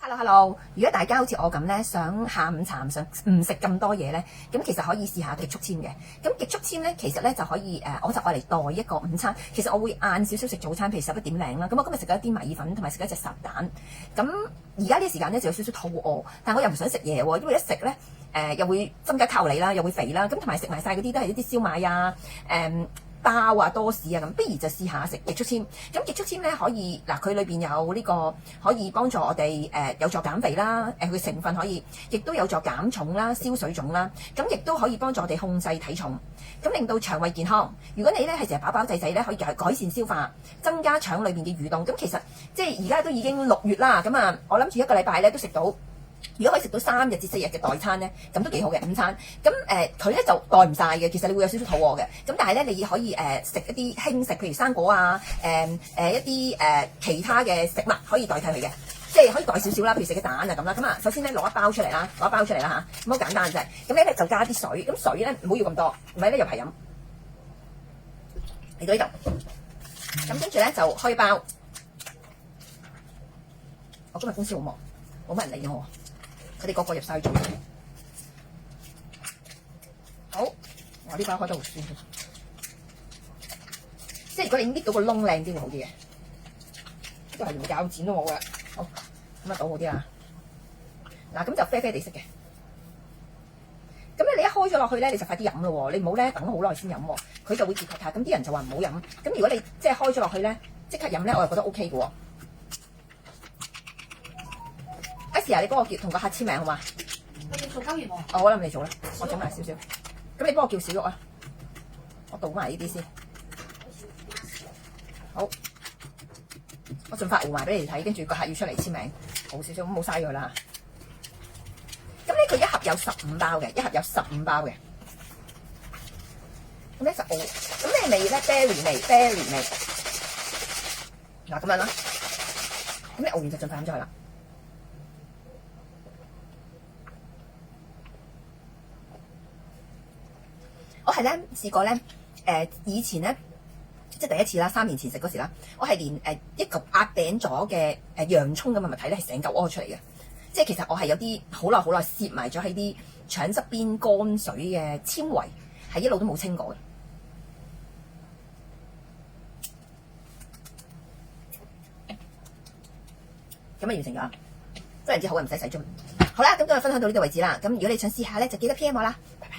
Hello，如果大家好似我咁咧，想下午茶唔想唔食咁多嘢咧，咁其實可以試下極速纖嘅。咁極速纖咧，其實咧就可以我就愛嚟代一個午餐。其實我會晏少少食早餐，譬如11點零啦。咁我今日食咗一啲米粉，同埋食咗一隻烚蛋。咁而家呢個時間咧就有少少肚餓，但我又唔想食嘢喎，因為一食咧又會增加卡路里啦，又會肥啦。咁同埋食埋晒嗰啲都係一啲燒賣啊，包啊多士啊咁，不如就試下食極速纖。咁極速纖咧可以嗱，佢裏邊有呢個可以幫助我哋有助減肥啦，佢成分可以，亦都有助減重啦、消水腫啦，咁亦都可以幫助我哋控制體重，咁令到腸胃健康。如果你咧係成日飽飽滯滯咧，可以改善消化，增加腸裏邊嘅蠕動。咁其實即係而家都已經6月啦，咁啊，我諗住一個禮拜咧都食到。如果可以食到3日至4日嘅代餐咧，咁都幾好嘅午餐。咁佢咧就代唔晒嘅，其實你會有少少肚餓嘅。咁但係咧，你可以食一啲輕食，譬如生果啊，一啲其他嘅食物可以代替佢嘅，即係可以代少少啦，譬如食嘅蛋啊咁啦。咁啊，首先咧攞一包出嚟啦，嚇，咁好簡單啫。咁咧就加啲水，咁水咧唔好要咁多，唔係咧又係飲嚟到呢度。咁跟住咧就開包。我今日公司好忙，冇乜人理我。佢哋個個入晒去做嘢。好，我呢包開得好酸，即係如果你搣到個窿靚啲會好啲嘅，呢個係連鉸剪都冇嘅。好，咁啊倒好啲啦。嗱，咁就啡啡地色嘅。咁咧你一開咗落去咧，你就快啲飲咯喎！你唔好咧等好耐先飲喎，佢就會結塔塔。咁啲人就話唔好飲。咁如果你即係開咗落去咧，即刻飲咧，我又覺得 OK 嘅喎。試下你幫我叫同個客簽名好嘛？我要做交完喎。哦，好啦，咁你做啦，我整埋少少。咁你幫我叫小玉啊，我倒埋呢啲先。好，我盡快熬埋俾你哋睇，跟住個客要出嚟簽名，好少少咁冇嘥咗佢啦。咁咧佢一盒有15包嘅，一盒有15包嘅。咁咧就熬，咁咩味咧 ？berry 味。嗱咁樣啦，咁你熬完就盡快飲咗佢啦。我係咧試過咧，以前咧即係第一次啦，3年前食嗰時啦，我係連一嚿壓餅咗嘅洋葱咁嘅物體咧，係成嚿屙出嚟嘅。即係其實我係有啲好耐攝埋咗喺啲腸側邊乾水嘅纖維，係一路都冇清過嘅。咁啊完成咗，非常之好嘅，唔使洗樽。好啦，咁今日分享到呢度為止啦。咁如果你想試下咧，就記得 PM 我啦。拜拜。